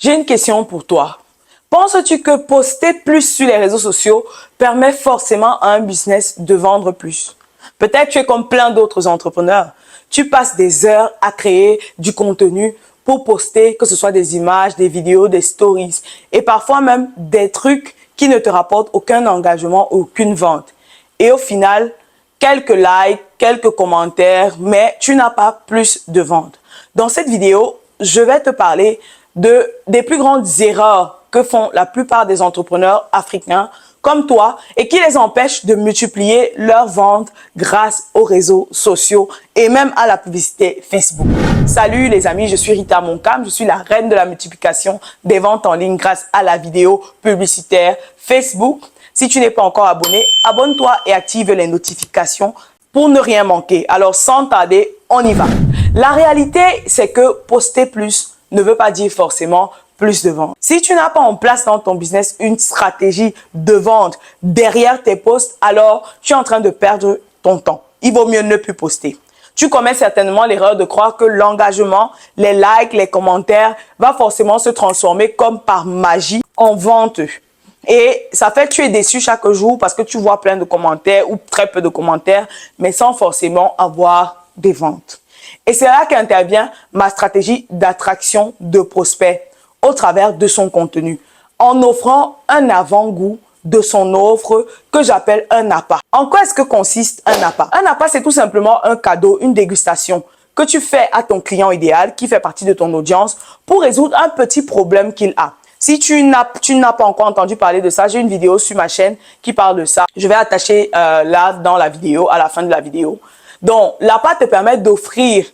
J'ai une question pour toi. Penses-tu que poster plus sur les réseaux sociaux permet forcément à un business de vendre plus? Peut-être tu es comme plein d'autres entrepreneurs. Tu passes des heures à créer du contenu pour poster, que ce soit des images, des vidéos, des stories et parfois même des trucs qui ne te rapportent aucun engagement, aucune vente. Et au final, quelques likes, quelques commentaires, mais tu n'as pas plus de ventes. Dans cette vidéo, je vais te parler des plus grandes erreurs que font la plupart des entrepreneurs africains comme toi et qui les empêchent de multiplier leurs ventes grâce aux réseaux sociaux et même à la publicité Facebook. Salut les amis, je suis Rita Moncam, je suis la reine de la multiplication des ventes en ligne grâce à la vidéo publicitaire Facebook. Si tu n'es pas encore abonné, abonne-toi et active les notifications pour ne rien manquer. Alors sans tarder, on y va. La réalité, c'est que poster plus ne veut pas dire forcément plus de ventes. Si tu n'as pas en place dans ton business une stratégie de vente derrière tes posts, alors tu es en train de perdre ton temps. Il vaut mieux ne plus poster. Tu commets certainement l'erreur de croire que l'engagement, les likes, les commentaires va forcément se transformer comme par magie en vente. Et ça fait que tu es déçu chaque jour parce que tu vois plein de commentaires ou très peu de commentaires, mais sans forcément avoir des ventes. Et c'est là qu'intervient ma stratégie d'attraction de prospects au travers de son contenu, en offrant un avant-goût de son offre que j'appelle un appât. En quoi est-ce que consiste un appât? Un appât, c'est tout simplement un cadeau, une dégustation que tu fais à ton client idéal qui fait partie de ton audience pour résoudre un petit problème qu'il a. Si tu n'as pas encore entendu parler de ça, j'ai une vidéo sur ma chaîne qui parle de ça. Je vais attacher là dans la vidéo, à la fin de la vidéo. Donc, l'appât te permet d'offrir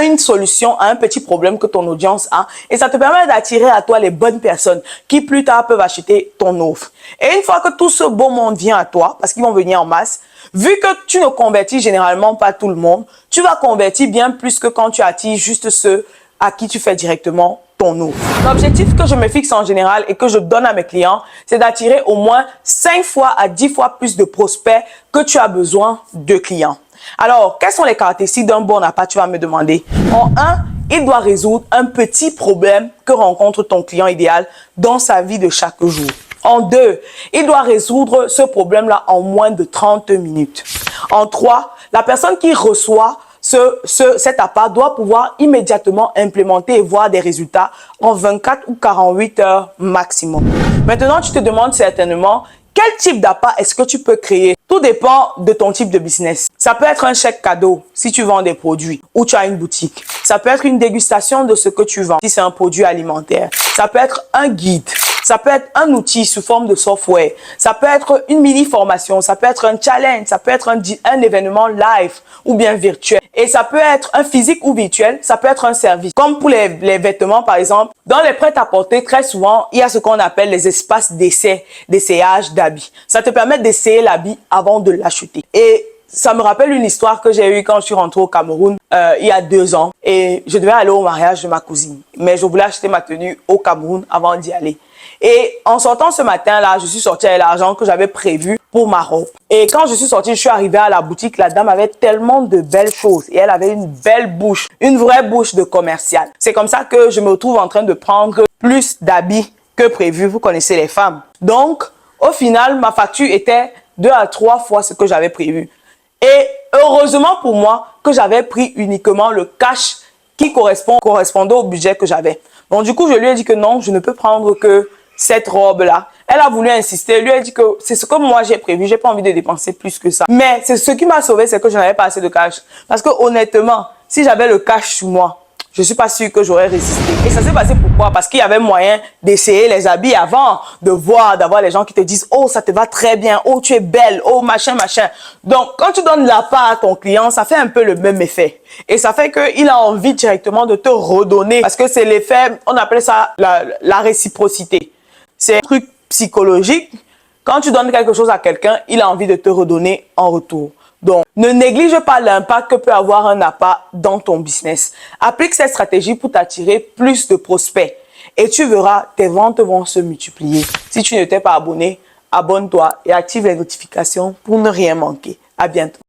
une solution à un petit problème que ton audience a et ça te permet d'attirer à toi les bonnes personnes qui plus tard peuvent acheter ton offre. Et une fois que tout ce beau monde vient à toi, parce qu'ils vont venir en masse, vu que tu ne convertis généralement pas tout le monde, tu vas convertir bien plus que quand tu attires juste ceux à qui tu fais directement ton offre. L'objectif que je me fixe en général et que je donne à mes clients, c'est d'attirer au moins 5 fois à 10 fois plus de prospects que tu as besoin de clients. Alors, quelles sont les caractéristiques d'un bon appât, tu vas me demander? En 1, il doit résoudre un petit problème que rencontre ton client idéal dans sa vie de chaque jour. En 2, il doit résoudre ce problème-là en moins de 30 minutes. En 3, la personne qui reçoit cet appât doit pouvoir immédiatement implémenter et voir des résultats en 24 ou 48 heures maximum. Maintenant, tu te demandes certainement quel type d'appât est-ce que tu peux créer? Tout dépend de ton type de business. Ça peut être un chèque cadeau si tu vends des produits ou tu as une boutique. Ça peut être une dégustation de ce que tu vends si c'est un produit alimentaire. Ça peut être un guide. Ça peut être un outil sous forme de software. Ça peut être une mini-formation. Ça peut être un challenge. Ça peut être un événement live ou bien virtuel. Et ça peut être un physique ou virtuel. Ça peut être un service. Comme pour les vêtements, par exemple, dans les prêt-à-porter, très souvent, il y a ce qu'on appelle les espaces d'essai, d'essayage d'habits. Ça te permet d'essayer l'habit avant de l'acheter. Et ça me rappelle une histoire que j'ai eue quand je suis rentrée au Cameroun il y a 2 ans. Et je devais aller au mariage de ma cousine. Mais je voulais acheter ma tenue au Cameroun avant d'y aller. Et en sortant ce matin-là, je suis sortie avec l'argent que j'avais prévu pour ma robe. Et quand je suis sortie, je suis arrivée à la boutique. La dame avait tellement de belles choses. Et elle avait une belle bouche, une vraie bouche de commercial. C'est comme ça que je me retrouve en train de prendre plus d'habits que prévu. Vous connaissez les femmes. Donc, au final, ma facture était 2 à 3 fois ce que j'avais prévu. Et heureusement pour moi que j'avais pris uniquement le cash qui correspondait au budget que j'avais. Donc du coup, je lui ai dit que non, je ne peux prendre que cette robe-là. Elle a voulu insister, elle lui a dit que c'est ce que moi j'ai prévu, j'ai pas envie de dépenser plus que ça. Mais c'est ce qui m'a sauvé, c'est que je n'avais pas assez de cash. Parce que honnêtement, si j'avais le cash sur moi, je suis pas sûre que j'aurais résisté. Et ça s'est passé pourquoi? Parce qu'il y avait moyen d'essayer les habits avant, de voir, d'avoir les gens qui te disent « Oh, ça te va très bien. Oh, tu es belle. Oh, machin, machin. » Donc, quand tu donnes l'appât à ton client, ça fait un peu le même effet. Et ça fait qu'il a envie directement de te redonner. Parce que c'est l'effet, on appelle ça la réciprocité. C'est un truc psychologique. Quand tu donnes quelque chose à quelqu'un, il a envie de te redonner en retour. Donc, ne néglige pas l'impact que peut avoir un appât dans ton business. Applique cette stratégie pour t'attirer plus de prospects et tu verras, tes ventes vont se multiplier. Si tu ne t'es pas abonné, abonne-toi et active les notifications pour ne rien manquer. À bientôt.